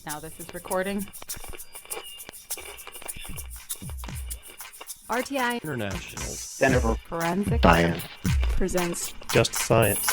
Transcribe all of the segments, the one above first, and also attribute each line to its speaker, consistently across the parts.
Speaker 1: Now this is recording. RTI
Speaker 2: International
Speaker 3: Center for
Speaker 1: Forensic
Speaker 3: Science
Speaker 1: presents
Speaker 2: Just Science.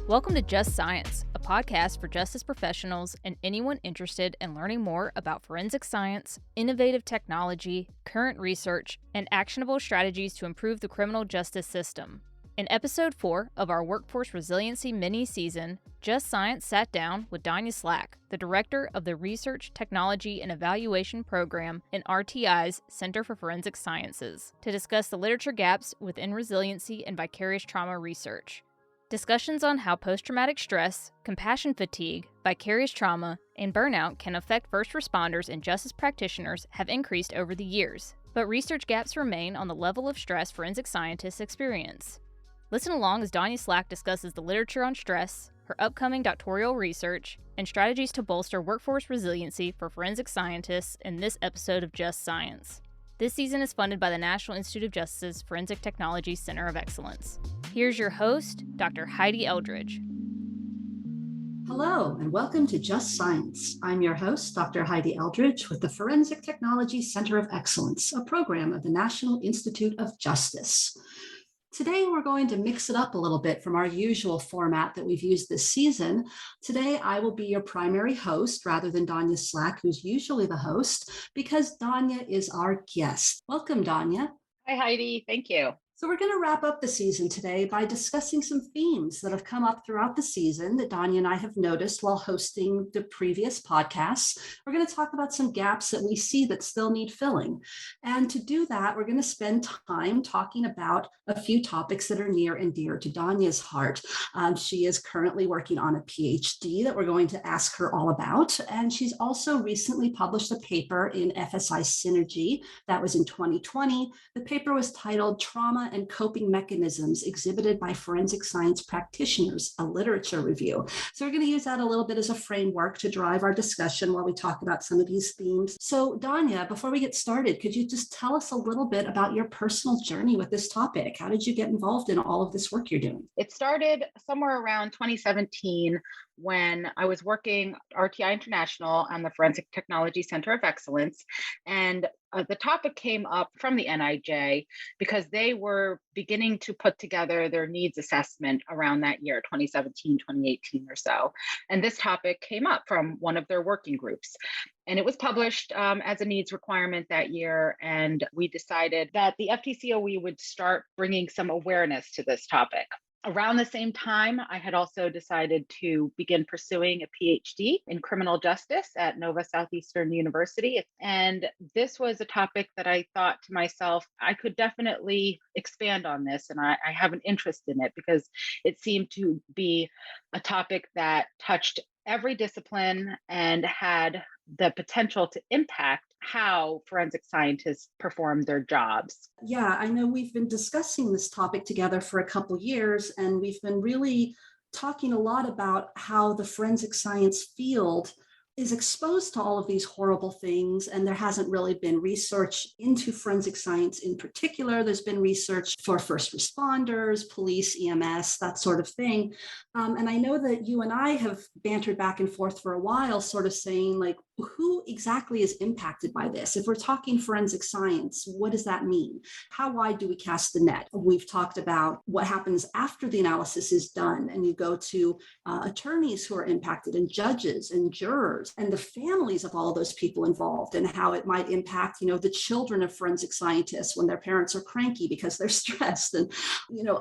Speaker 1: Welcome to Just Science, a podcast for justice professionals and anyone interested in learning more about forensic science, innovative technology, current research, and actionable strategies to improve the criminal justice system. In episode 4 of our Workforce Resiliency mini-season, Just Science sat down with Donia Slack, the director of the Research, Technology, and Evaluation Program in RTI's Center for Forensic Sciences, to discuss the literature gaps within resiliency and vicarious trauma research. Discussions on how post-traumatic stress, compassion fatigue, vicarious trauma, and burnout can affect first responders and justice practitioners have increased over the years, but research gaps remain on the level of stress forensic scientists experience. Listen along as Donia Slack discusses the literature on stress, her upcoming doctoral research, and strategies to bolster workforce resiliency for forensic scientists in this episode of Just Science. This season is funded by the National Institute of Justice's Forensic Technology Center of Excellence. Here's your host, Dr. Heidi Eldridge.
Speaker 4: Hello, and welcome to Just Science. I'm your host, Dr. Heidi Eldridge, with the Forensic Technology Center of Excellence, a program of the National Institute of Justice. Today, we're going to mix it up a little bit from our usual format that we've used this season. Today, I will be your primary host rather than Donia Slack, who's usually the host, because Donia is our guest. Welcome, Donia.
Speaker 5: Hi, Heidi. Thank you.
Speaker 4: So we're going to wrap up the season today by discussing some themes that have come up throughout the season that Donia and I have noticed while hosting the previous podcasts. We're going to talk about some gaps that we see that still need filling. And to do that, we're going to spend time talking about a few topics that are near and dear to Donia's heart. She is currently working on a PhD that we're going to ask her all about. And she's also recently published a paper in FSI Synergy that was in 2020. The paper was titled Trauma and Coping Mechanisms Exhibited by Forensic Science Practitioners, a Literature Review. So we're going to use that a little bit as a framework to drive our discussion while we talk about some of these themes. So Donia, before we get started, could you just tell us a little bit about your personal journey with this topic? How did you get involved in all of this work you're doing?
Speaker 5: It started somewhere around 2017 when I was working RTI International on the Forensic Technology Center of Excellence. And the topic came up from the NIJ because they were beginning to put together their needs assessment around that year, 2017, 2018 or so. And this topic came up from one of their working groups. And it was published as a needs requirement that year. And we decided that the FTCOE would start bringing some awareness to this topic. Around the same time, I had also decided to begin pursuing a PhD in criminal justice at Nova Southeastern University. And this was a topic that I thought to myself, I could definitely expand on this. And I have an interest in it because it seemed to be a topic that touched every discipline and had the potential to impact how forensic scientists perform their jobs.
Speaker 4: Yeah, I know we've been discussing this topic together for a couple years, and we've been really talking a lot about how the forensic science field is exposed to all of these horrible things, and there hasn't really been research into forensic science in particular. There's been research for first responders, police, EMS, that sort of thing. And I know that you and I have bantered back and forth for a while, sort of saying, like, who exactly is impacted by this? If we're talking forensic science, what does that mean? How wide do we cast the net? We've talked about what happens after the analysis is done, and you go to attorneys who are impacted, and judges and jurors, and the families of all of those people involved, and how it might impact, the children of forensic scientists when their parents are cranky because they're stressed, and,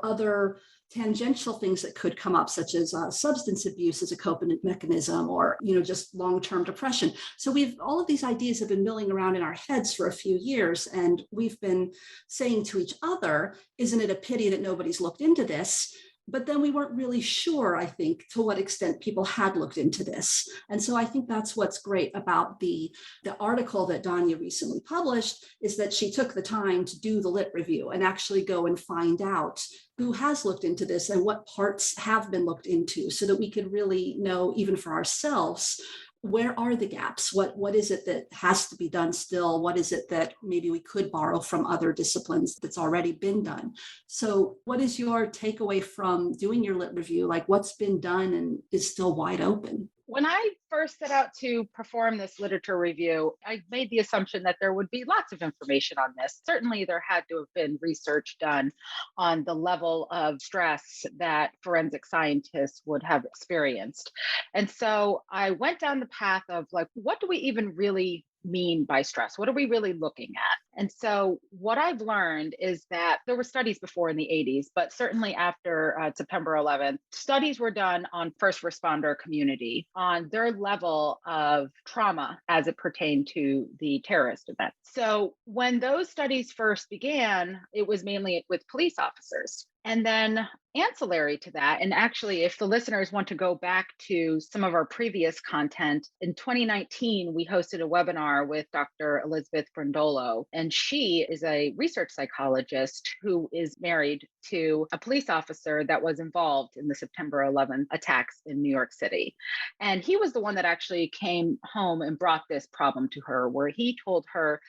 Speaker 4: other tangential things that could come up, such as substance abuse as a coping mechanism, or, just long-term depression. So all of these ideas have been milling around in our heads for a few years, and we've been saying to each other, isn't it a pity that nobody's looked into this? But then we weren't really sure, I think, to what extent people had looked into this. And so I think that's what's great about the article that Donia recently published, is that she took the time to do the lit review and actually go and find out who has looked into this and what parts have been looked into, so that we could really know, even for ourselves, where are the gaps? What is it that has to be done still? What is it that maybe we could borrow from other disciplines that's already been done? So what is your takeaway from doing your lit review? Like what's been done and is still wide open?
Speaker 5: When I first set out to perform this literature review, I made the assumption that there would be lots of information on this. Certainly, there had to have been research done on the level of stress that forensic scientists would have experienced. And so I went down the path of like, what do we even really mean by stress? What are we really looking at? And so, what I've learned is that there were studies before in the 80s, but certainly after September 11th, studies were done on first responder community on their level of trauma as it pertained to the terrorist event. So, when those studies first began, it was mainly with police officers. And then ancillary to that, and actually, if the listeners want to go back to some of our previous content, in 2019, we hosted a webinar with Dr. Elizabeth Brindolo, and she is a research psychologist who is married to a police officer that was involved in the September 11th attacks in New York City. And he was the one that actually came home and brought this problem to her, where he told her,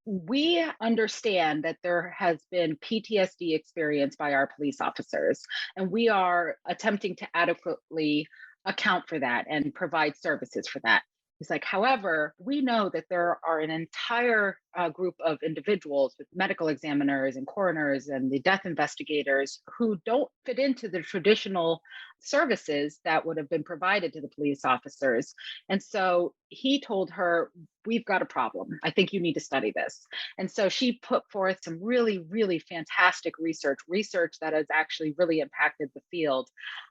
Speaker 5: we understand that there has been PTSD experienced by our police officers, and we are attempting to adequately account for that and provide services for that. He's like, however, we know that there are an entire group of individuals with medical examiners and coroners and the death investigators who don't fit into the traditional services that would have been provided to the police officers. And so he told her, we've got a problem. I think you need to study this. And so she put forth some really, really fantastic research that has actually really impacted the field,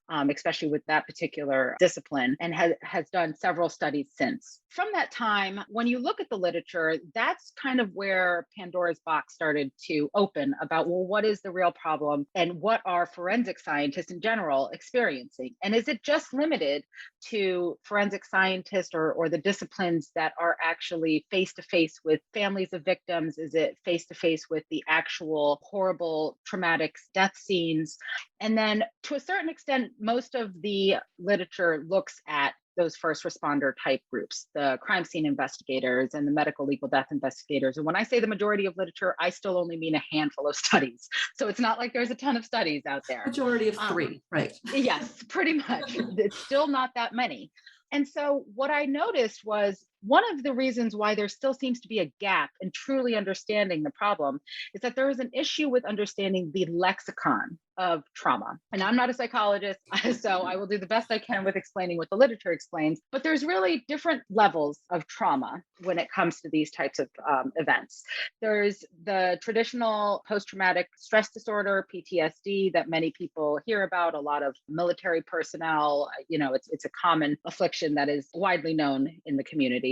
Speaker 5: especially with that particular discipline, and has done several studies since. From that time, when you look at the literature, that's kind of where Pandora's box started to open about, well, what is the real problem and what are forensic scientists in general experiencing? And is it just limited to forensic scientists or the disciplines that are actually face-to-face with families of victims? Is it face-to-face with the actual horrible, traumatic death scenes? And then to a certain extent, most of the literature looks at those first responder type groups, the crime scene investigators and the medical legal death investigators. And when I say the majority of literature, I still only mean a handful of studies. So it's not like there's a ton of studies out there.
Speaker 4: Majority of three, right?
Speaker 5: Yes, pretty much. It's still not that many. And so what I noticed was one of the reasons why there still seems to be a gap in truly understanding the problem is that there is an issue with understanding the lexicon of trauma. And I'm not a psychologist, so I will do the best I can with explaining what the literature explains, but there's really different levels of trauma when it comes to these types of events. There's the traditional post-traumatic stress disorder, PTSD, that many people hear about, a lot of military personnel, it's a common affliction that is widely known in the community.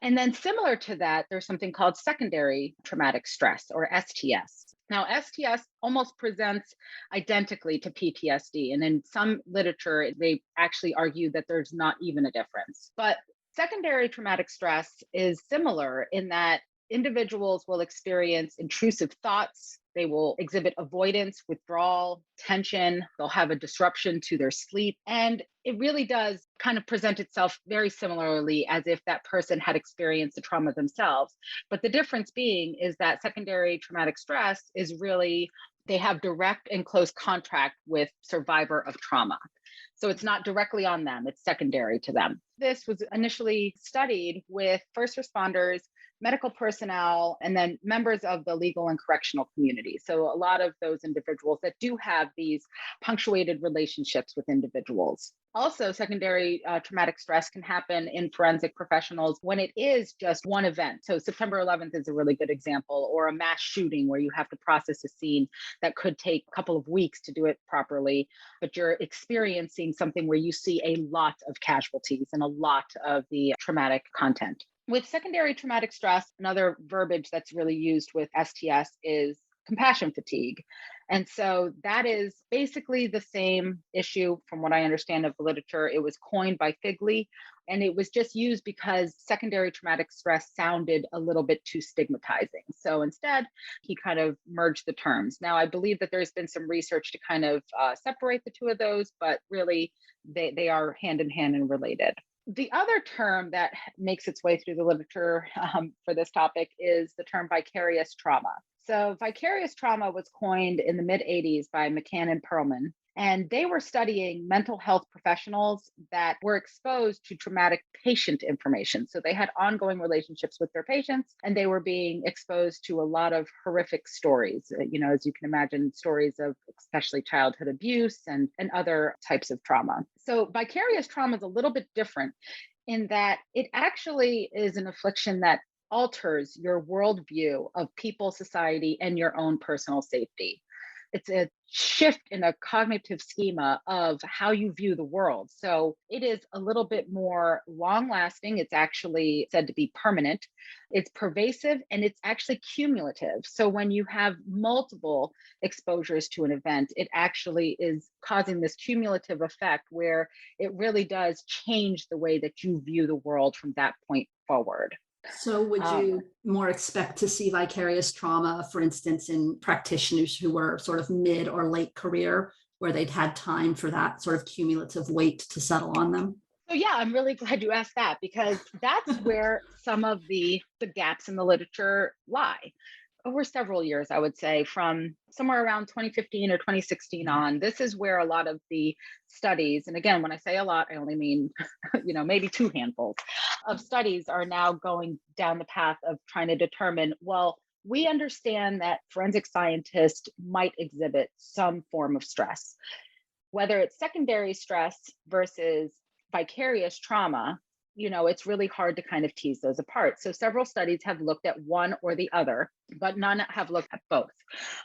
Speaker 5: And then similar to that, there's something called secondary traumatic stress, or STS. Now, STS almost presents identically to PTSD. And in some literature, they actually argue that there's not even a difference. But secondary traumatic stress is similar in that individuals will experience intrusive thoughts. They will exhibit avoidance, withdrawal, tension. They'll have a disruption to their sleep. And it really does kind of present itself very similarly as if that person had experienced the trauma themselves. But the difference being is that secondary traumatic stress is really, they have direct and close contact with survivor of trauma. So it's not directly on them, it's secondary to them. This was initially studied with first responders, medical personnel, and then members of the legal and correctional community. So a lot of those individuals that do have these punctuated relationships with individuals. Also, secondary traumatic stress can happen in forensic professionals when it is just one event. So September 11th is a really good example, or a mass shooting where you have to process a scene that could take a couple of weeks to do it properly, but you're experiencing something where you see a lot of casualties and a lot of the traumatic content. With secondary traumatic stress, another verbiage that's really used with STS is compassion fatigue. And so that is basically the same issue from what I understand of the literature. It was coined by Figley, and it was just used because secondary traumatic stress sounded a little bit too stigmatizing. So instead, he kind of merged the terms. Now, I believe that there's been some research to kind of separate the two of those, but really they are hand in hand and related. The other term that makes its way through the literature for this topic is the term vicarious trauma. So, vicarious trauma was coined in the mid 80s by McCann and Perlman, and they were studying mental health professionals that were exposed to traumatic patient information. So, they had ongoing relationships with their patients, and they were being exposed to a lot of horrific stories. As you can imagine, stories of especially childhood abuse and other types of trauma. So, vicarious trauma is a little bit different in that it actually is an affliction that alters your worldview of people, society, and your own personal safety. It's a shift in a cognitive schema of how you view the world. So it is a little bit more long lasting. It's actually said to be permanent. It's pervasive and it's actually cumulative. So when you have multiple exposures to an event, it actually is causing this cumulative effect where it really does change the way that you view the world from that point forward.
Speaker 4: So would you more expect to see vicarious trauma, for instance, in practitioners who were sort of mid or late career, where they'd had time for that sort of cumulative weight to settle on them?
Speaker 5: So yeah, I'm really glad you asked that because that's where some of the gaps in the literature lie. Over several years, I would say, from somewhere around 2015 or 2016 on, this is where a lot of the studies, and again, when I say a lot, I only mean, maybe two handfuls of studies are now going down the path of trying to determine, well, we understand that forensic scientists might exhibit some form of stress, whether it's secondary stress versus vicarious trauma. It's really hard to kind of tease those apart. So several studies have looked at one or the other, but none have looked at both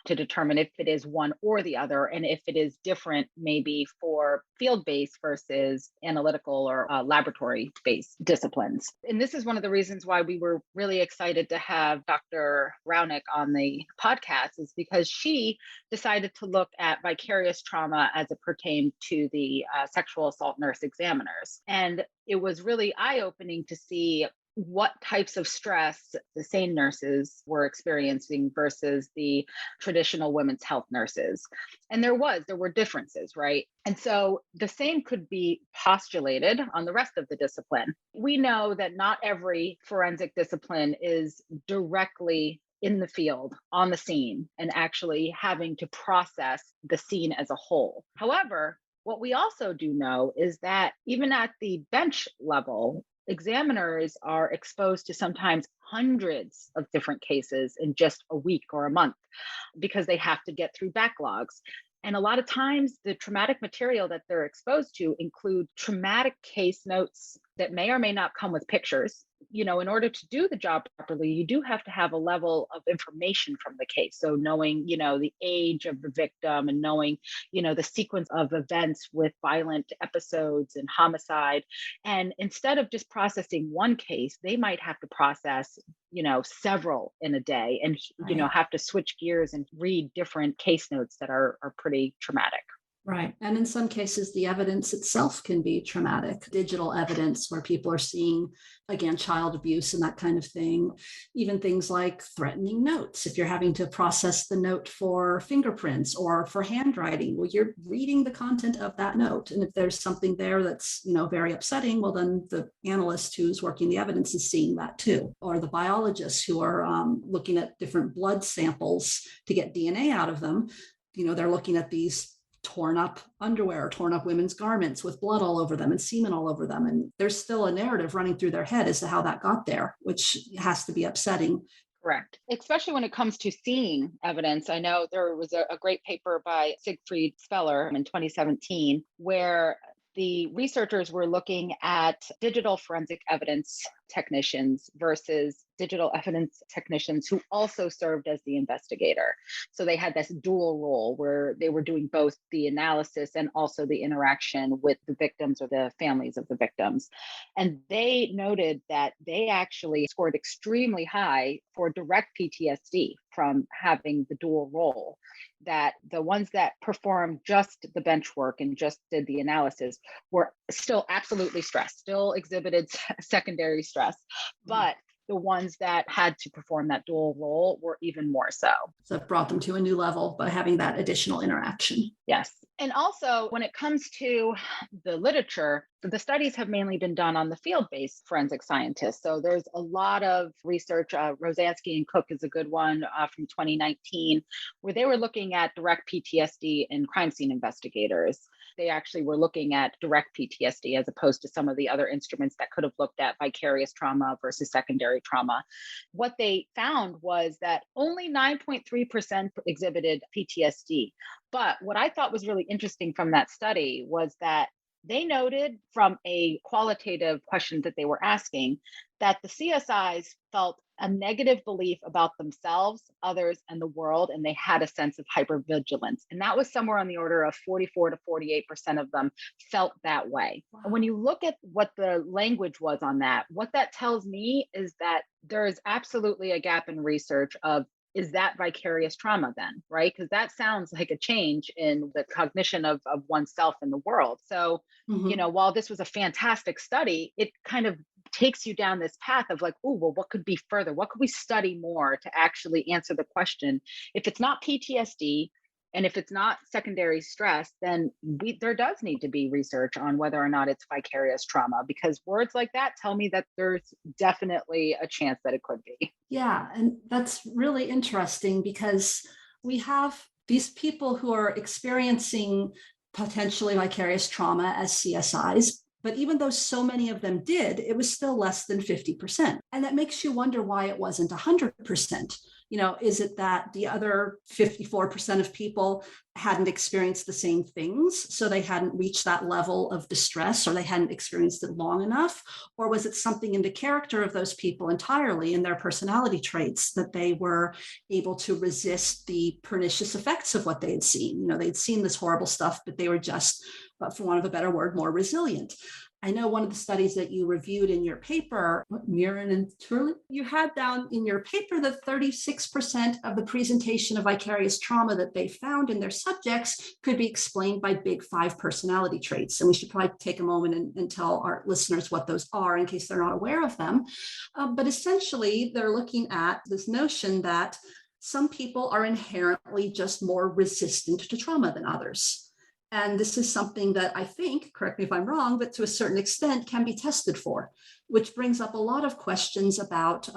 Speaker 5: to determine if it is one or the other, and if it is different, maybe for field-based versus analytical or laboratory-based disciplines. And this is one of the reasons why we were really excited to have Dr. Raunick on the podcast, is because she decided to look at vicarious trauma as it pertained to the sexual assault nurse examiners. And it was really eye-opening to see what types of stress the SANE nurses were experiencing versus the traditional women's health nurses. And there were differences, right? And so the same could be postulated on the rest of the discipline. We know that not every forensic discipline is directly in the field, on the scene, and actually having to process the scene as a whole. However, what we also do know is that even at the bench level, examiners are exposed to sometimes hundreds of different cases in just a week or a month because they have to get through backlogs. And a lot of times the traumatic material that they're exposed to include traumatic case notes that may or may not come with pictures. In order to do the job properly, you do have to have a level of information from the case. So knowing, the age of the victim and knowing, the sequence of events with violent episodes and homicide. And instead of just processing one case, they might have to process, several in a day and, have to switch gears and read different case notes that are pretty traumatic.
Speaker 4: Right. And in some cases, the evidence itself can be traumatic. Digital evidence where people are seeing, again, child abuse and that kind of thing. Even things like threatening notes. If you're having to process the note for fingerprints or for handwriting, well, you're reading the content of that note. And if there's something there that's, very upsetting, well, then the analyst who's working the evidence is seeing that too. Or the biologists who are looking at different blood samples to get DNA out of them. They're looking at these torn up underwear, torn up women's garments with blood all over them and semen all over them. And there's still a narrative running through their head as to how that got there, which has to be upsetting.
Speaker 5: Correct. Especially when it comes to seeing evidence. I know there was a great paper by Siegfried Speller in 2017, where the researchers were looking at digital forensic evidence technicians versus digital evidence technicians who also served as the investigator. So they had this dual role where they were doing both the analysis and also the interaction with the victims or the families of the victims. And they noted that they actually scored extremely high for direct PTSD from having the dual role, that the ones that performed just the bench work and just did the analysis were still absolutely stressed, still exhibited secondary stress, but the ones that had to perform that dual role were even more so.
Speaker 4: So it brought them to a new level by having that additional interaction.
Speaker 5: Yes. And also, when it comes to the literature, the studies have mainly been done on the field-based forensic scientists. So there's a lot of research. Rosansky and Cook is a good one from 2019, where they were looking at direct PTSD in crime scene investigators. They actually were looking at direct PTSD as opposed to some of the other instruments that could have looked at vicarious trauma versus secondary trauma. What they found was that only 9.3% exhibited PTSD. But what I thought was really interesting from that study was that they noted from a qualitative question that they were asking that the CSIs felt a negative belief about themselves, others, and the world, and they had a sense of hypervigilance. And that was somewhere on the order of 44 to 48% of them felt that way. Wow. And when you look at what the language was on that, what that tells me is that there is absolutely a gap in research of, is that vicarious trauma then, right? Because that sounds like a change in the cognition of oneself in the world. So, while this was a fantastic study, it kind of takes you down this path of like, oh, well, what could be further? What could we study more to actually answer the question? If it's not PTSD, and if it's not secondary stress, then there does need to be research on whether or not it's vicarious trauma, because words like that tell me that there's definitely a chance that it could be.
Speaker 4: Yeah, and that's really interesting because we have these people who are experiencing potentially vicarious trauma as CSIs. But even though so many of them did, it was still less than 50%. And that makes you wonder why it wasn't 100%. Is it that the other 54% of people hadn't experienced the same things, so they hadn't reached that level of distress, or they hadn't experienced it long enough? Or was it something in the character of those people entirely, in their personality traits, that they were able to resist the pernicious effects of what they had seen? They'd seen this horrible stuff, but they were just, for want of a better word, more resilient. I know one of the studies that you reviewed in your paper, Mirren and Turley, you had down in your paper that 36% of the presentation of vicarious trauma that they found in their subjects could be explained by big five personality traits. And we should probably take a moment and tell our listeners what those are in case they're not aware of them. But essentially, they're looking at this notion that some people are inherently just more resistant to trauma than others. And this is something that I think, correct me if I'm wrong, but to a certain extent can be tested for, which brings up a lot of questions about,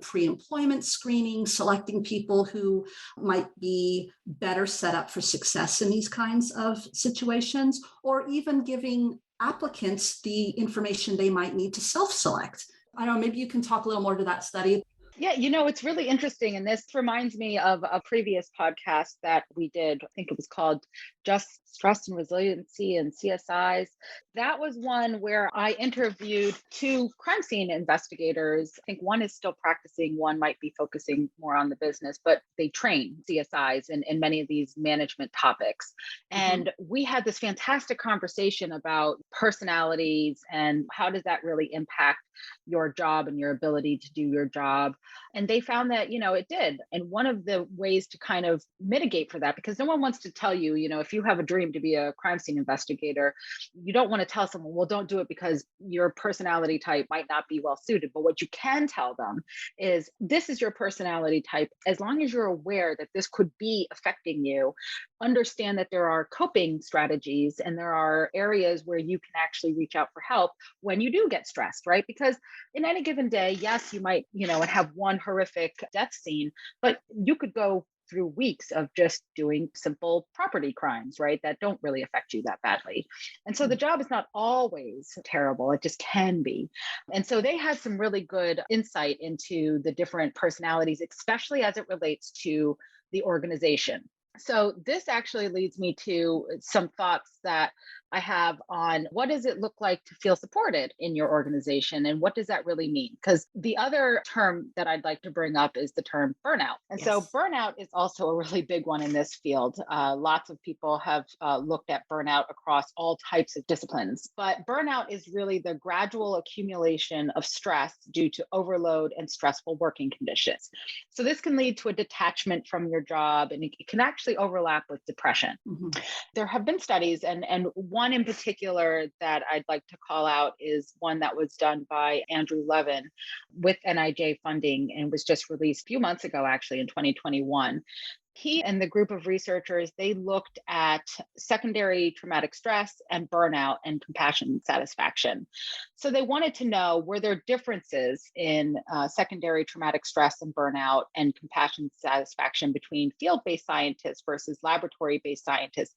Speaker 4: pre-employment screening, selecting people who might be better set up for success in these kinds of situations, or even giving applicants the information they might need to self-select. I don't know, maybe you can talk a little more to that study.
Speaker 5: Yeah, it's really interesting. And this reminds me of a previous podcast that we did. I think it was called Just Stress and Resiliency and CSIs. That was one where I interviewed two crime scene investigators. I think one is still practicing, one might be focusing more on the business, but they train CSIs in many of these management topics. And we had this fantastic conversation about personalities and how does that really impact your job and your ability to do your job. And they found that, it did. And one of the ways to kind of mitigate for that, because no one wants to tell you, if you have a dream to be a crime scene investigator, you don't want to tell someone, well, don't do it because your personality type might not be well suited. But what you can tell them is, this is your personality type. As long as you're aware that this could be affecting you, understand that there are coping strategies and there are areas where you can actually reach out for help when you do get stressed, right? Because in any given day, yes, you might, have one horrific death scene, but you could go through weeks of just doing simple property crimes, right? That don't really affect you that badly. And so the job is not always terrible. It just can be. And so they had some really good insight into the different personalities, especially as it relates to the organization. So this actually leads me to some thoughts that I have on what does it look like to feel supported in your organization, and what does that really mean? Because the other term that I'd like to bring up is the term burnout. And so burnout is also a really big one in this field. Lots of people have looked at burnout across all types of disciplines, but burnout is really the gradual accumulation of stress due to overload and stressful working conditions. So this can lead to a detachment from your job, and it can actually overlap with depression. There have been studies, and one in particular that I'd like to call out is one that was done by Andrew Levin with NIJ funding and was just released a few months ago, actually in 2021. He and the group of researchers, they looked at secondary traumatic stress and burnout and compassion satisfaction. So they wanted to know, were there differences in secondary traumatic stress and burnout and compassion satisfaction between field-based scientists versus laboratory-based scientists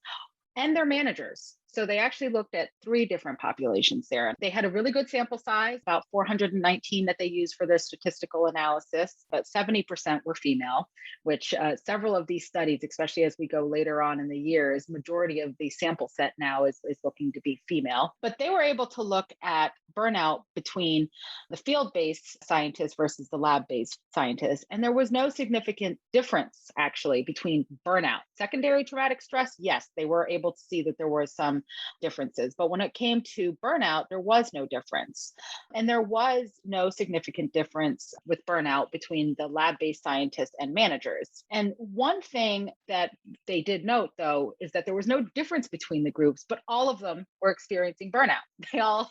Speaker 5: and their managers. So they actually looked at three different populations there. They had a really good sample size, about 419 that they used for their statistical analysis, but 70% were female, which several of these studies, especially as we go later on in the years, majority of the sample set now is looking to be female. But they were able to look at burnout between the field-based scientists versus the lab-based scientists. And there was no significant difference actually between burnout. Secondary traumatic stress, yes, they were able to see that there were some differences. But when it came to burnout, there was no difference. And there was no significant difference with burnout between the lab-based scientists and managers. And one thing that they did note, though, is that there was no difference between the groups, but all of them were experiencing burnout. They all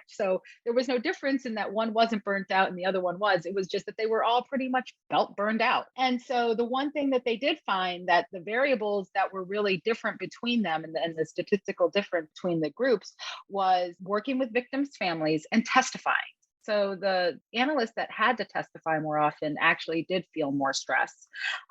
Speaker 5: so there was no difference in that one wasn't burnt out and the other one was. It was just that they were all pretty much felt burned out. And so the one thing that they did find that the variables that were really different between them and the statistical difference between the groups was working with victims' families and testifying. So the analysts that had to testify more often actually did feel more stress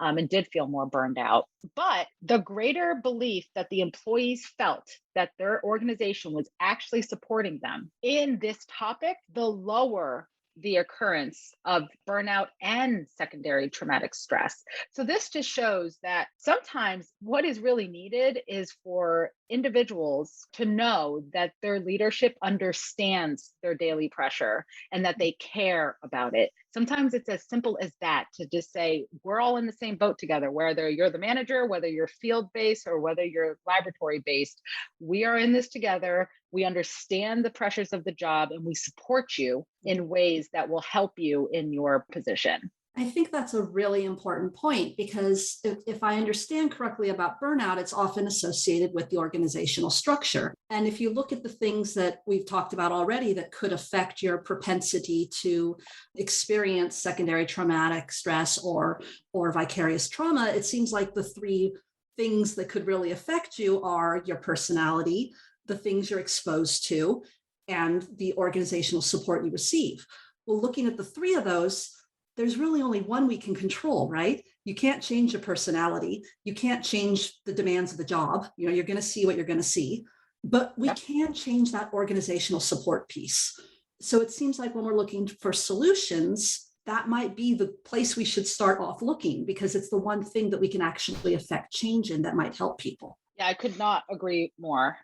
Speaker 5: and did feel more burned out. But the greater belief that the employees felt that their organization was actually supporting them in this topic, the lower the occurrence of burnout and secondary traumatic stress. So this just shows that sometimes what is really needed is for individuals to know that their leadership understands their daily pressure and that they care about it. Sometimes it's as simple as that, to just say, we're all in the same boat together, whether you're the manager, whether you're field-based, or whether you're laboratory-based. We are in this together. We understand the pressures of the job and we support you in ways that will help you in your position.
Speaker 4: I think that's a really important point, because if I understand correctly about burnout, it's often associated with the organizational structure. And if you look at the things that we've talked about already that could affect your propensity to experience secondary traumatic stress or vicarious trauma, it seems like the three things that could really affect you are your personality, the things you're exposed to, and the organizational support you receive. Well, looking at the three of those, there's really only one we can control, right? You can't change your personality. You can't change the demands of the job. You're going to see what you're going to see, but we can change that organizational support piece. So it seems like when we're looking for solutions, that might be the place we should start off looking, because it's the one thing that we can actually affect change in that might help people.
Speaker 5: Yeah, I could not agree more.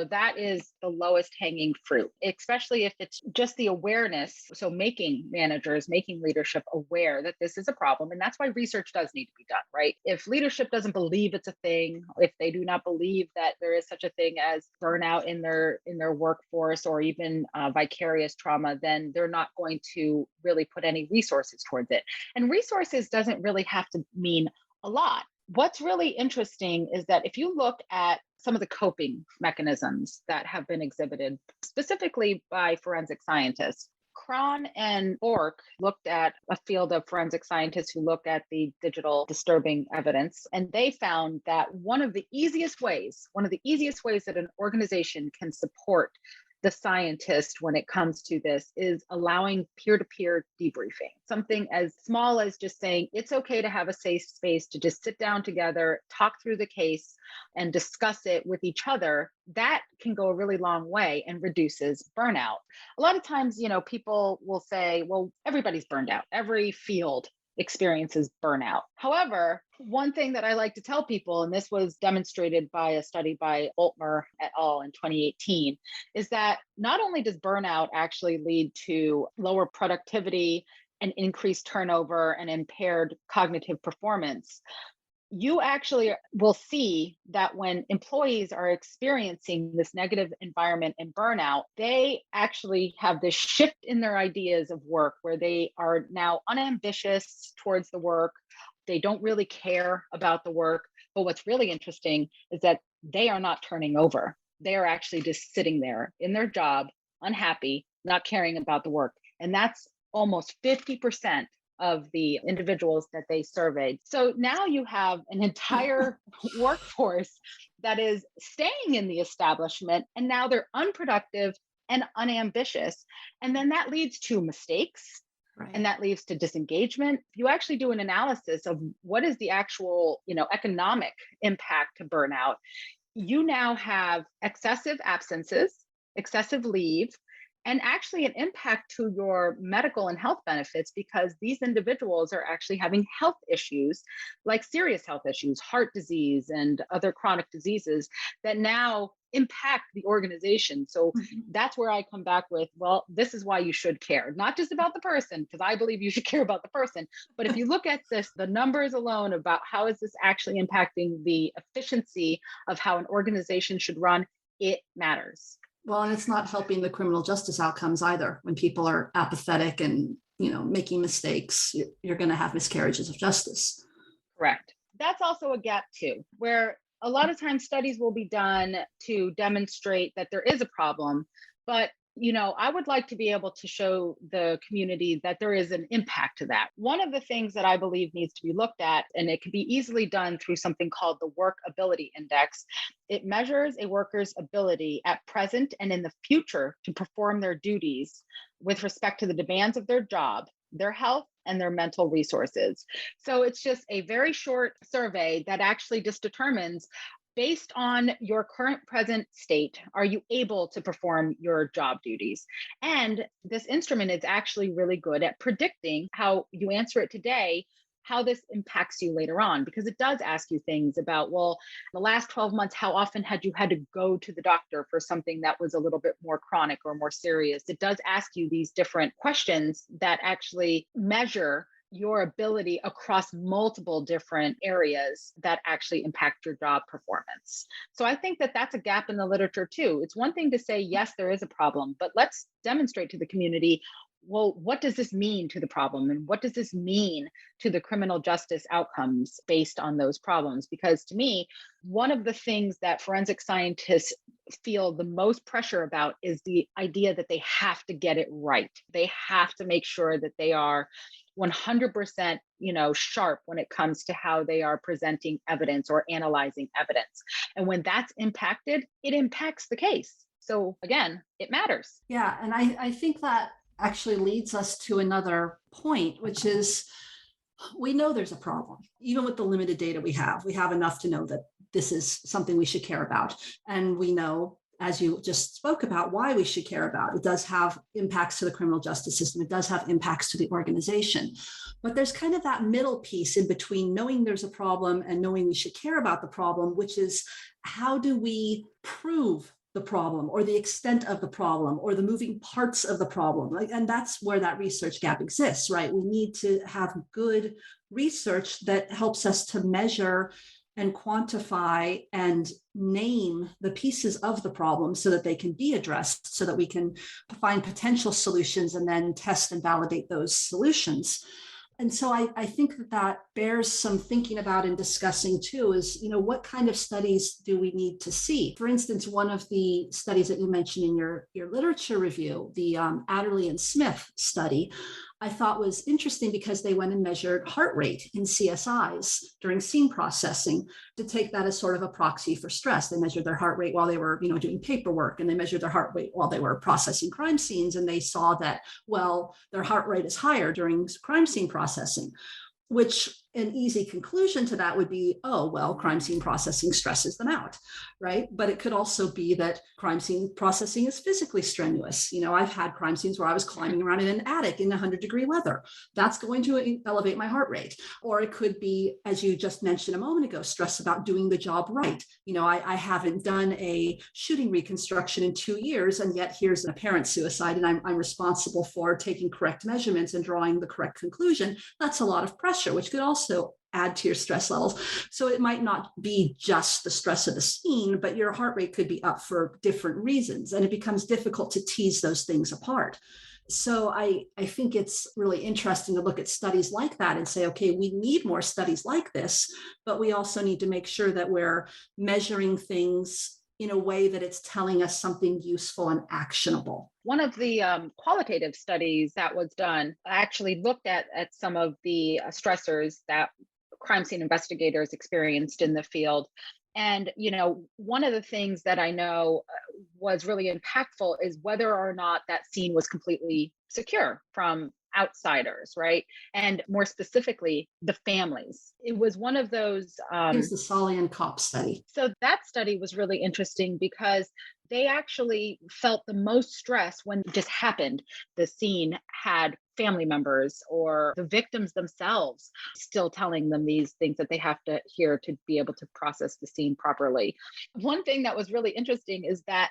Speaker 5: That is the lowest hanging fruit, especially if it's just the awareness. So making managers, making leadership aware that this is a problem. And that's why research does need to be done, right? If leadership doesn't believe it's a thing, if they do not believe that there is such a thing as burnout in their workforce, or even vicarious trauma, then they're not going to really put any resources towards it. And resources doesn't really have to mean a lot. What's really interesting is that if you look at some of the coping mechanisms that have been exhibited specifically by forensic scientists, Cron and Bork looked at a field of forensic scientists who look at the digital disturbing evidence, and they found that one of the easiest ways that an organization can support the scientist when it comes to this is allowing peer-to-peer debriefing. Something as small as just saying, it's okay to have a safe space to just sit down together, talk through the case, and discuss it with each other. That can go a really long way and reduces burnout. A lot of times, people will say, well, everybody's burned out. Every field experiences burnout. However, one thing that I like to tell people, and this was demonstrated by a study by Oltmer et al. In 2018, is that not only does burnout actually lead to lower productivity and increased turnover and impaired cognitive performance, you actually will see that when employees are experiencing this negative environment and burnout, they actually have this shift in their ideas of work where they are now unambitious towards the work. They don't really care about the work. But what's really interesting is that they are not turning over. They are actually just sitting there in their job, unhappy, not caring about the work. And that's almost 50% of the individuals that they surveyed. So now you have an entire workforce that is staying in the establishment, and now they're unproductive and unambitious. And then that leads to mistakes.
Speaker 4: Right.
Speaker 5: And that leads to disengagement. You actually do an analysis of what is the actual, economic impact to burnout. You now have excessive absences, excessive leave, and actually an impact to your medical and health benefits, because these individuals are actually having health issues, like serious health issues, heart disease and other chronic diseases that now impact the organization. So that's where I come back with, well, this is why you should care, not just about the person, because I believe you should care about the person. But if you look at this, the numbers alone about how is this actually impacting the efficiency of how an organization should run, it matters.
Speaker 4: Well, and it's not helping the criminal justice outcomes either. When people are apathetic and, making mistakes, you're going to have miscarriages of justice.
Speaker 5: Correct. That's also a gap too, where a lot of times studies will be done to demonstrate that there is a problem, but I would like to be able to show the community that there is an impact to that. One of the things that I believe needs to be looked at, and it can be easily done through something called the Work Ability Index. It measures a worker's ability at present and in the future to perform their duties with respect to the demands of their job, their health, and their mental resources. So it's just a very short survey that actually just determines, based on your current present state, are you able to perform your job duties? And this instrument is actually really good at predicting how you answer it today, how this impacts you later on, because it does ask you things about, well, the last 12 months, how often had you had to go to the doctor for something that was a little bit more chronic or more serious? It does ask you these different questions that actually measure your ability across multiple different areas that actually impact your job performance. So I think that that's a gap in the literature too. It's one thing to say, yes, there is a problem, but let's demonstrate to the community, well, what does this mean to the problem? And what does this mean to the criminal justice outcomes based on those problems? Because to me, one of the things that forensic scientists feel the most pressure about is the idea that they have to get it right. They have to make sure that they are 100%, sharp when it comes to how they are presenting evidence or analyzing evidence. And when that's impacted, it impacts the case. So again, it matters.
Speaker 4: Yeah. And I think that actually leads us to another point, which is we know there's a problem. Even with the limited data we have enough to know that this is something we should care about. And we know, as you just spoke about, why we should care about it. It does have impacts to the criminal justice system. It does have impacts to the organization. But there's kind of that middle piece in between knowing there's a problem and knowing we should care about the problem, which is, how do we prove the problem or the extent of the problem or the moving parts of the problem? And that's where that research gap exists, right? We need to have good research that helps us to measure and quantify and name the pieces of the problem so that they can be addressed, so that we can find potential solutions and then test and validate those solutions. And so I think that bears some thinking about and discussing too, is, what kind of studies do we need to see? For instance, one of the studies that you mentioned in your literature review, the Adderley and Smith study, I thought was interesting because they went and measured heart rate in CSIs during scene processing to take that as sort of a proxy for stress. They measured their heart rate while they were, doing paperwork, and they measured their heart rate while they were processing crime scenes. And they saw that, well, their heart rate is higher during crime scene processing, which an easy conclusion to that would be, oh, well, crime scene processing stresses them out, right? But it could also be that crime scene processing is physically strenuous. I've had crime scenes where I was climbing around in an attic in 100-degree weather. That's going to elevate my heart rate. Or it could be, as you just mentioned a moment ago, stress about doing the job right. I haven't done a shooting reconstruction in 2 years, and yet here's an apparent suicide, and I'm responsible for taking correct measurements and drawing the correct conclusion. That's a lot of pressure, which could also add to your stress levels. So it might not be just the stress of the scene, but your heart rate could be up for different reasons. And it becomes difficult to tease those things apart. So I think it's really interesting to look at studies like that and say, okay, we need more studies like this, but we also need to make sure that we're measuring things in a way that it's telling us something useful and actionable?
Speaker 5: One of the qualitative studies that was done actually looked at some of the stressors that crime scene investigators experienced in the field. And, one of the things that I know was really impactful is whether or not that scene was completely secure from outsiders, right? And more specifically, the families. It was one of those.
Speaker 4: Here's the Solian cop study.
Speaker 5: So that study was really interesting because they actually felt the most stress when it just happened. The scene had family members or the victims themselves still telling them these things that they have to hear to be able to process the scene properly. One thing that was really interesting is that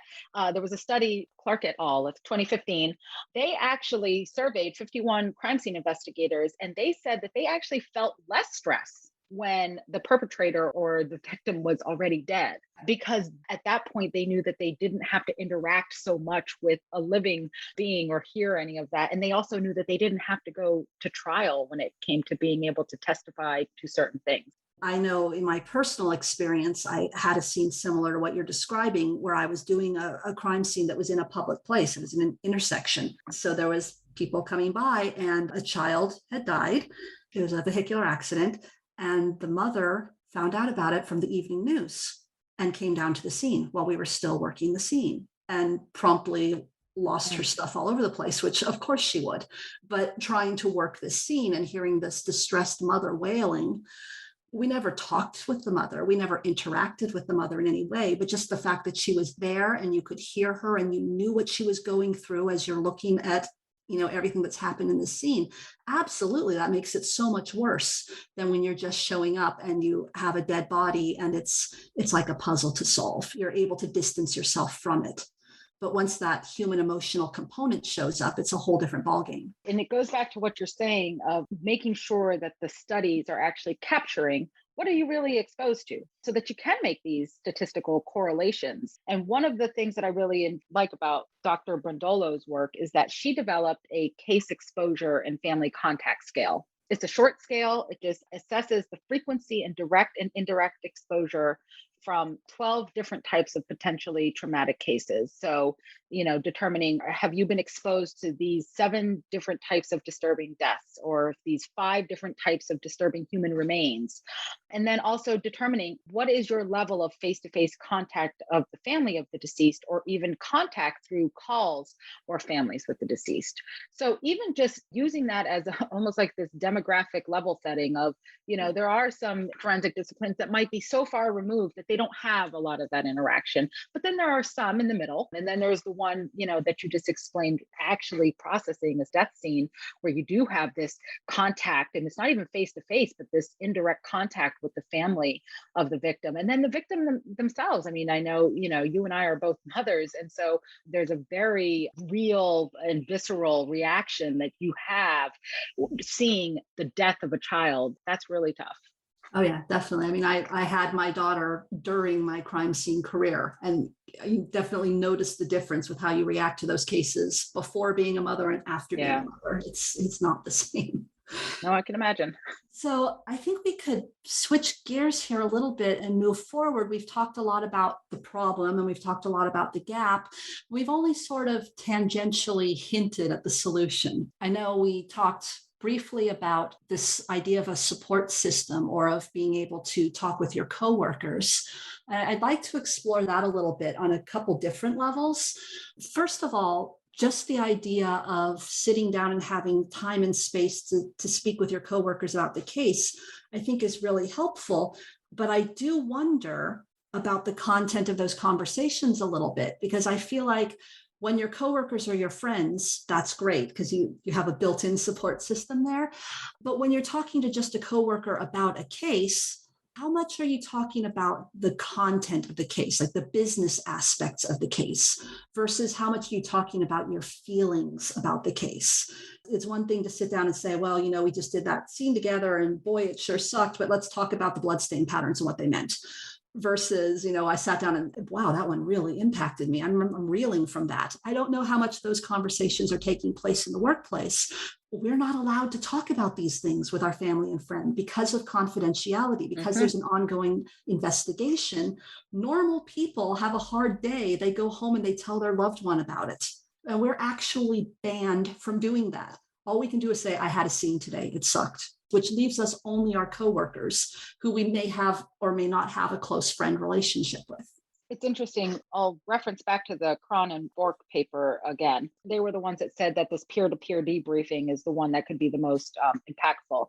Speaker 5: there was a study, Clark et al. Of 2015. They actually surveyed 51 crime scene investigators, and they said that they actually felt less stress when the perpetrator or the victim was already dead, because at that point they knew that they didn't have to interact so much with a living being or hear any of that. And they also knew that they didn't have to go to trial when it came to being able to testify to certain things.
Speaker 4: I know in my personal experience, I had a scene similar to what you're describing, where I was doing a crime scene that was in a public place. It was in an intersection. So there was people coming by and a child had died. It was a vehicular accident. And the mother found out about it from the evening news and came down to the scene while we were still working the scene and promptly lost her stuff all over the place, which of course she would. But trying to work this scene and hearing this distressed mother wailing, we never talked with the mother. We never interacted with the mother in any way, but just the fact that she was there and you could hear her and you knew what she was going through as you're looking at everything that's happened in the scene. Absolutely. That makes it so much worse than when you're just showing up and you have a dead body and it's like a puzzle to solve. You're able to distance yourself from it. But once that human emotional component shows up, it's a whole different ballgame.
Speaker 5: And it goes back to what you're saying of making sure that the studies are actually capturing what are you really exposed to so that you can make these statistical correlations. And one of the things that I really like about Dr. Brondolo's work is that she developed a case exposure and family contact scale. It's a short scale. It just assesses the frequency and direct and indirect exposure from 12 different types of potentially traumatic cases. So, determining, have you been exposed to these 7 different types of disturbing deaths or these 5 different types of disturbing human remains? And then also determining what is your level of face-to-face contact of the family of the deceased, or even contact through calls or families with the deceased. So even just using that as almost like this demographic level setting of, there are some forensic disciplines that might be so far removed that they don't have a lot of that interaction. But then there are some in the middle. And then there's the one, that you just explained, actually processing this death scene where you do have this contact, and it's not even face to face, but this indirect contact with the family of the victim. And then the victim themselves. I mean, I know, you and I are both mothers. And so there's a very real and visceral reaction that you have seeing the death of a child. That's really tough.
Speaker 4: Oh yeah, definitely. I mean, I had my daughter during my crime scene career, and you definitely notice the difference with how you react to those cases before being a mother and after being a mother. It's not the same.
Speaker 5: No, I can imagine.
Speaker 4: So I think we could switch gears here a little bit and move forward. We've talked a lot about the problem and we've talked a lot about the gap. We've only sort of tangentially hinted at the solution. I know we talked briefly about this idea of a support system or of being able to talk with your coworkers. I'd like to explore that a little bit on a couple different levels. First of all, just the idea of sitting down and having time and space to speak with your coworkers about the case, I think is really helpful. But I do wonder about the content of those conversations a little bit, because I feel like when your coworkers are your friends, that's great because you have a built-in support system there. But when you're talking to just a coworker about a case, how much are you talking about the content of the case, like the business aspects of the case, versus how much are you talking about your feelings about the case? It's one thing to sit down and say, well, we just did that scene together and boy, it sure sucked, but let's talk about the bloodstain patterns and what they meant. versus, I sat down and wow, that one really impacted me. I'm reeling from that. I don't know how much those conversations are taking place in the workplace. We're not allowed to talk about these things with our family and friend because of confidentiality, because there's an ongoing investigation. Normal people have a hard day. They go home and they tell their loved one about it. And we're actually banned from doing that. All we can do is say, I had a scene today. It sucked, which leaves us only our coworkers who we may have or may not have a close friend relationship with.
Speaker 5: It's interesting. I'll reference back to the Cron and Bork paper again. They were the ones that said that this peer-to-peer debriefing is the one that could be the most impactful.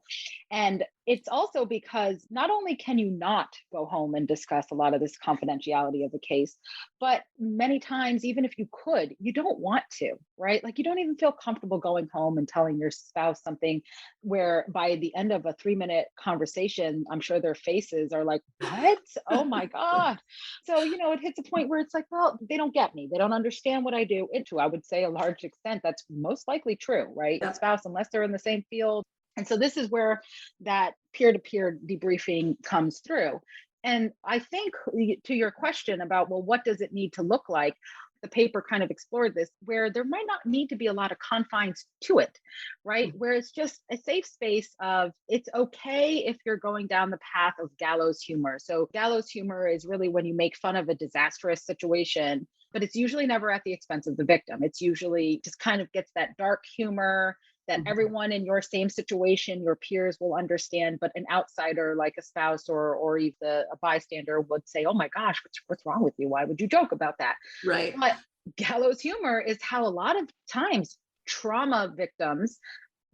Speaker 5: And it's also because not only can you not go home and discuss a lot of this confidentiality of the case, but many times, even if you could, you don't want to, right? Like you don't even feel comfortable going home and telling your spouse something where by the end of a 3-minute conversation, I'm sure their faces are like, what? Oh my God. So, it hits a point where it's like, well, they don't get me. They don't understand what I do. I would say a large extent, that's most likely true, right?
Speaker 4: Yeah.
Speaker 5: A spouse, unless they're in the same field. And so this is where that peer-to-peer debriefing comes through. And I think to your question about, well, what does it need to look like? The paper kind of explored this, where there might not need to be a lot of confines to it, right? Where it's just a safe space of it's okay if you're going down the path of gallows humor. So gallows humor is really when you make fun of a disastrous situation, but it's usually never at the expense of the victim. It's usually just kind of gets that dark humor that everyone in your same situation, your peers will understand, but an outsider like a spouse or even a bystander would say, oh my gosh, what's wrong with you? Why would you joke about that?
Speaker 4: Right.
Speaker 5: But gallows humor is how a lot of times trauma victims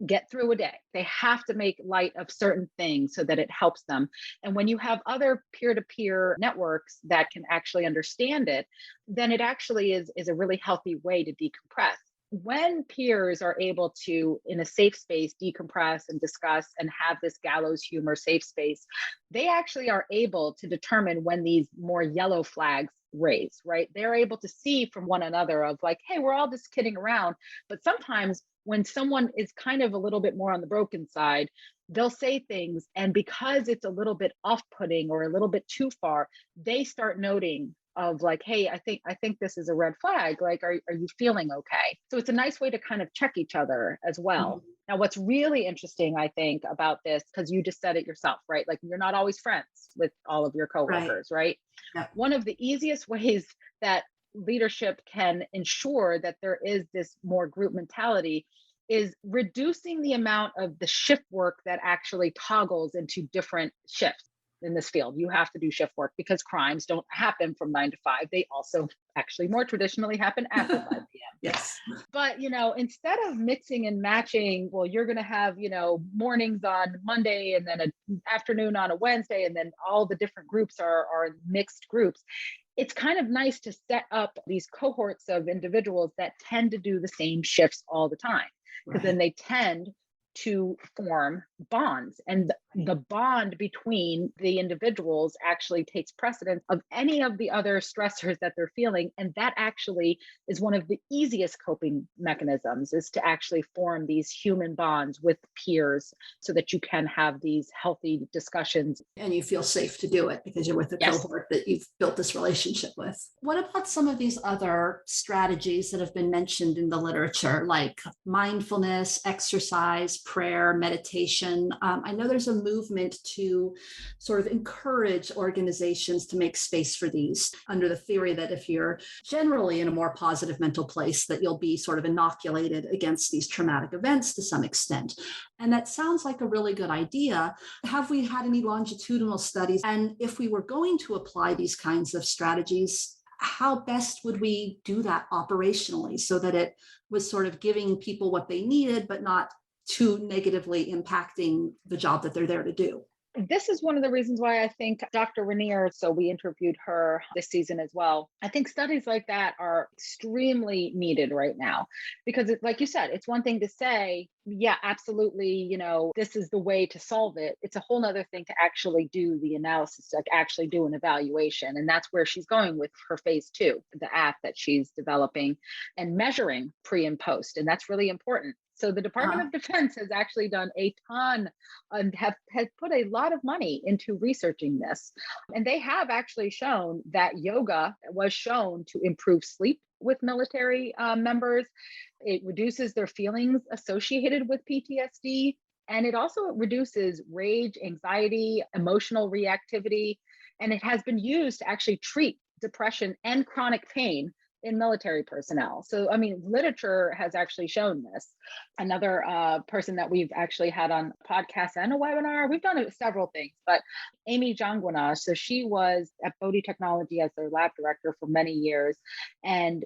Speaker 5: get through a day. They have to make light of certain things so that it helps them. And when you have other peer-to-peer networks that can actually understand it, then it actually is a really healthy way to decompress. When peers are able to, in a safe space, decompress and discuss and have this gallows humor safe space, they actually are able to determine when these more yellow flags raise, right? They're able to see from one another of like, hey, we're all just kidding around. But sometimes when someone is kind of a little bit more on the broken side, they'll say things. And because it's a little bit off-putting or a little bit too far, they start noting of like, hey, I think this is a red flag. Like, are you feeling okay? So it's a nice way to kind of check each other as well. Now, what's really interesting, I think, about this, because you just said it yourself, right? Like you're not always friends with all of your coworkers, right?
Speaker 4: Yeah.
Speaker 5: One of the easiest ways that leadership can ensure that there is this more group mentality is reducing the amount of the shift work that actually toggles into different shifts. In this field, you have to do shift work because crimes don't happen from 9 to 5. They also actually more traditionally happen after 5 p.m.
Speaker 4: Yes.
Speaker 5: But, instead of mixing and matching, well, you're going to have, mornings on Monday and then an afternoon on a Wednesday, and then all the different groups are mixed groups. It's kind of nice to set up these cohorts of individuals that tend to do the same shifts all the time, because then they tend to form bonds, and the bond between the individuals actually takes precedence of any of the other stressors that they're feeling. And that actually is one of the easiest coping mechanisms, is to actually form these human bonds with peers so that you can have these healthy discussions.
Speaker 4: And you feel safe to do it because you're with a cohort that you've built this relationship with. What about some of these other strategies that have been mentioned in the literature, like mindfulness, exercise, prayer, meditation? I know there's a movement to sort of encourage organizations to make space for these, under the theory that if you're generally in a more positive mental place, that you'll be sort of inoculated against these traumatic events to some extent. And that sounds like a really good idea. Have we had any longitudinal studies? And if we were going to apply these kinds of strategies, how best would we do that operationally so that it was sort of giving people what they needed, but not too negatively impacting the job that they're there to do?
Speaker 5: This is one of the reasons why I think Dr. Rainier, so we interviewed her this season as well. I think studies like that are extremely needed right now, because like you said, it's one thing to say, yeah, absolutely, this is the way to solve it. It's a whole nother thing to actually do the analysis, like actually do an evaluation. And that's where she's going with her phase 2, the app that she's developing and measuring pre and post. And that's really important. So the Department of Defense has actually done a ton and has put a lot of money into researching this. And they have actually shown that yoga was shown to improve sleep with military members. It reduces their feelings associated with PTSD. And it also reduces rage, anxiety, emotional reactivity. And it has been used to actually treat depression and chronic pain in military personnel. So, I mean, literature has actually shown this. Another person that we've actually had on a podcast and a webinar, we've done several things, but Amy Jangwana, so she was at Bodhi Technology as their lab director for many years. And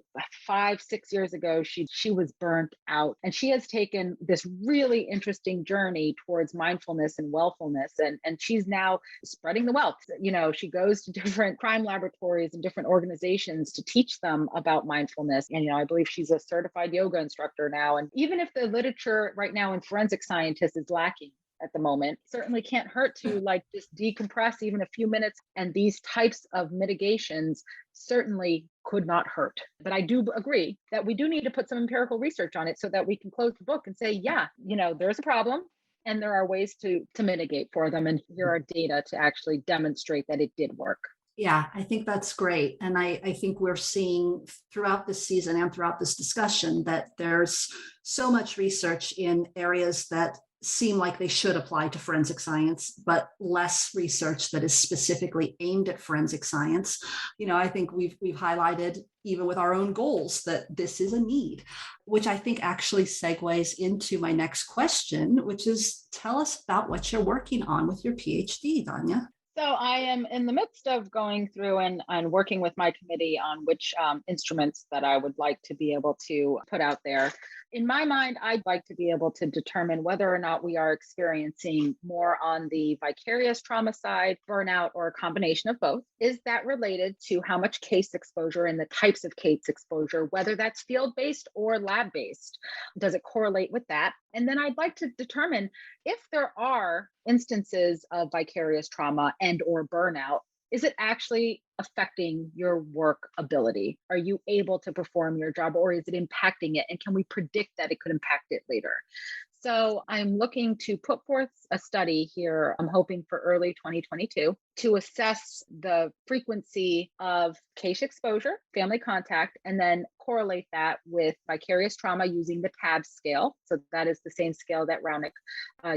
Speaker 5: 5-6 years ago, she was burnt out. And she has taken this really interesting journey towards mindfulness and wellfulness. And she's now spreading the wealth. You know, she goes to different crime laboratories and different organizations to teach them about mindfulness. And, you know, I believe she's a certified yoga instructor now. And even if the literature right now in forensic scientists is lacking at the moment, certainly can't hurt to like just decompress even a few minutes. And these types of mitigations certainly could not hurt. But I do agree that we do need to put some empirical research on it so that we can close the book and say, yeah, you know, there's a problem and there are ways to mitigate for them. And here are data to actually demonstrate that it did work.
Speaker 4: Yeah, I think that's great. And I think we're seeing throughout this season and throughout this discussion that there's so much research in areas that seem like they should apply to forensic science, but less research that is specifically aimed at forensic science. You know, I think we've highlighted, even with our own goals, that this is a need, which I think actually segues into my next question, which is, tell us about what you're working on with your PhD, Donia.
Speaker 5: So I am in the midst of going through and working with my committee on which instruments that I would like to be able to put out there. In my mind, I'd like to be able to determine whether or not we are experiencing more on the vicarious trauma side, burnout, or a combination of both. Is that related to how much case exposure and the types of case exposure, whether that's field-based or lab-based? Does it correlate with that? And then I'd like to determine if there are instances of vicarious trauma and or burnout, is it actually affecting your work ability? Are you able to perform your job, or is it impacting it? And can we predict that it could impact it later? So I'm looking to put forth a study here, I'm hoping for early 2022, to assess the frequency of case exposure, family contact, and then correlate that with vicarious trauma using the TAB scale. So that is the same scale that Raunic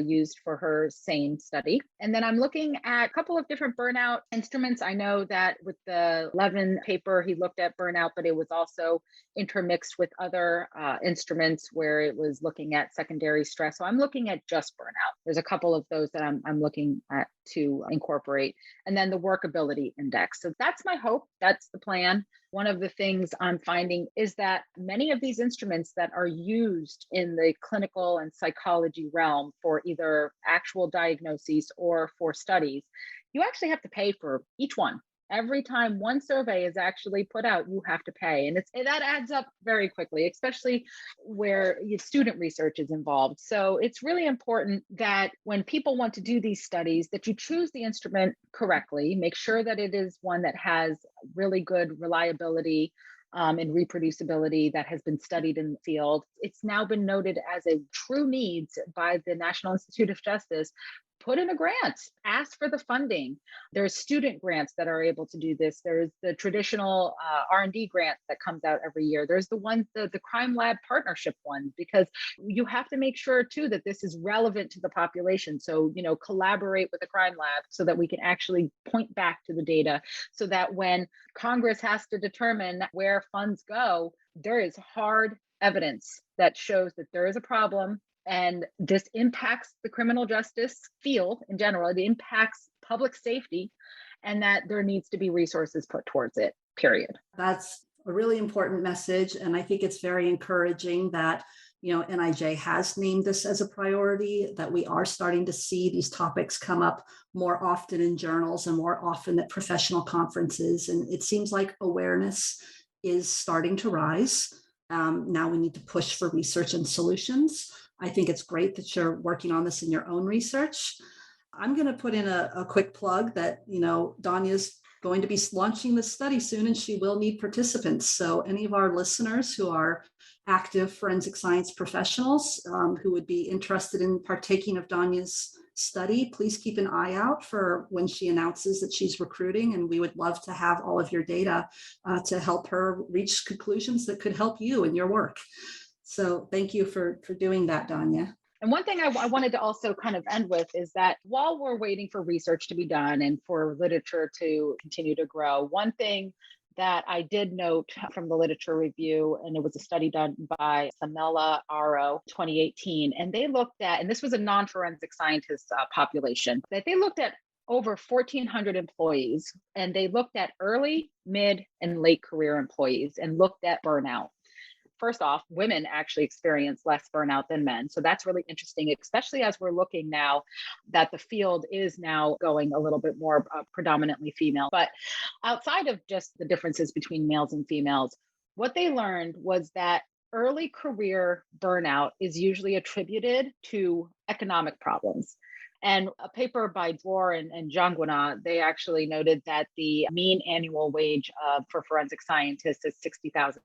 Speaker 5: used for her SANE study. And then I'm looking at a couple of different burnout instruments. I know that with the Levin paper, he looked at burnout, but it was also intermixed with other instruments where it was looking at secondary stress. So I'm looking at just burnout. There's a couple of those that I'm looking at to incorporate. And then the workability index. So that's my hope. That's the plan. One of the things I'm finding is that many of these instruments that are used in the clinical and psychology realm for either actual diagnoses or for studies, you actually have to pay for each one. Every time one survey is actually put out, you have to pay. And that adds up very quickly, especially where student research is involved. So it's really important that when people want to do these studies, that you choose the instrument correctly, make sure that it is one that has really good reliability and reproducibility that has been studied in the field. It's now been noted as a true need by the National Institute of Justice. Put in a grant, ask for the funding. There's student grants that are able to do this. There's the traditional R&D grant that comes out every year. There's the ones, the crime lab partnership ones, because you have to make sure too that this is relevant to the population. So, collaborate with the crime lab so that we can actually point back to the data so that when Congress has to determine where funds go, there is hard evidence that shows that there is a problem. And this impacts the criminal justice field in general. It impacts public safety, and that there needs to be resources put towards it, period.
Speaker 4: That's a really important message. And I think it's very encouraging that, NIJ has named this as a priority, that we are starting to see these topics come up more often in journals and more often at professional conferences. And it seems like awareness is starting to rise. Now we need to push for research and solutions. I think it's great that you're working on this in your own research. I'm going to put in a quick plug that, Donia's going to be launching this study soon, and she will need participants. So any of our listeners who are active forensic science professionals who would be interested in partaking of Donia's study, please keep an eye out for when she announces that she's recruiting, and we would love to have all of your data to help her reach conclusions that could help you in your work. So thank you for doing that, Donia.
Speaker 5: And one thing I wanted to also kind of end with is that while we're waiting for research to be done and for literature to continue to grow, one thing that I did note from the literature review, and it was a study done by Samela Aro 2018, and they looked at, and this was a non-forensic scientist population, that they looked at over 1,400 employees, and they looked at early, mid, and late career employees and looked at burnout. First off, women actually experience less burnout than men. So that's really interesting, especially as we're looking now that the field is now going a little bit more predominantly female. But outside of just the differences between males and females, what they learned was that early career burnout is usually attributed to economic problems. And a paper by Dwar and Jangwana, they actually noted that the mean annual wage for forensic scientists is $60,000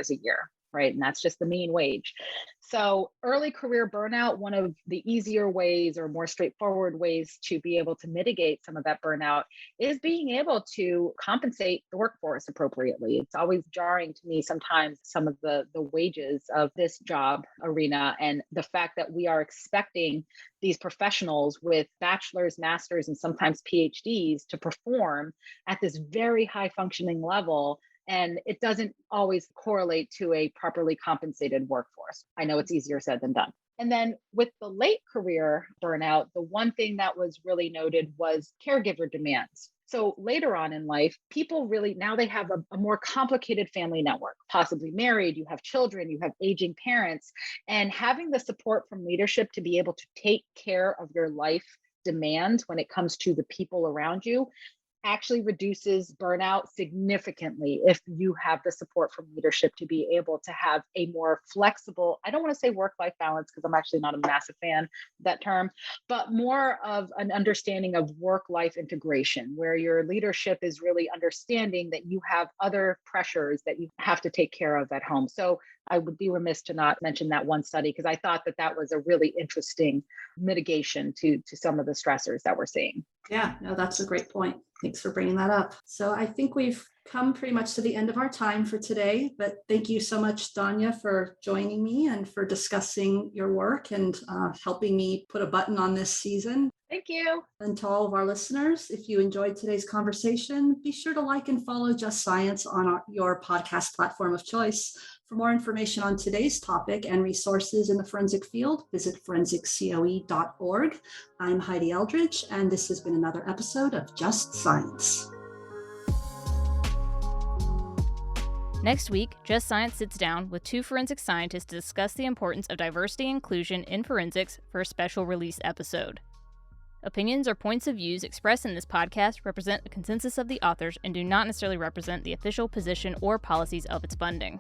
Speaker 5: a year. Right. And that's just the mean wage. So early career burnout, one of the easier ways or more straightforward ways to be able to mitigate some of that burnout is being able to compensate the workforce appropriately. It's always jarring to me sometimes some of the wages of this job arena and the fact that we are expecting these professionals with bachelor's, master's, and sometimes PhDs to perform at this very high functioning level. And it doesn't always correlate to a properly compensated workforce. I know it's easier said than done. And then with the late career burnout, the one thing that was really noted was caregiver demands. So later on in life, people really, now they have a more complicated family network, possibly married, you have children, you have aging parents, and having the support from leadership to be able to take care of your life demands when it comes to the people around you actually reduces burnout significantly if you have the support from leadership to be able to have a more flexible, I don't want to say work-life balance because I'm actually not a massive fan of that term, but more of an understanding of work-life integration where your leadership is really understanding that you have other pressures that you have to take care of at home. So I would be remiss to not mention that one study because I thought that that was a really interesting mitigation to some of the stressors that we're seeing.
Speaker 4: Yeah, no, that's a great point. Thanks for bringing that up. So I think we've come pretty much to the end of our time for today, but thank you so much, Donia, for joining me and for discussing your work and helping me put a button on this season.
Speaker 5: Thank you.
Speaker 4: And to all of our listeners, if you enjoyed today's conversation, be sure to like and follow Just Science on your podcast platform of choice. For more information on today's topic and resources in the forensic field, visit forensiccoe.org. I'm Heidi Eldridge, and this has been another episode of Just Science.
Speaker 1: Next week, Just Science sits down with two forensic scientists to discuss the importance of diversity and inclusion in forensics for a special release episode. Opinions or points of views expressed in this podcast represent a consensus of the authors and do not necessarily represent the official position or policies of its funding.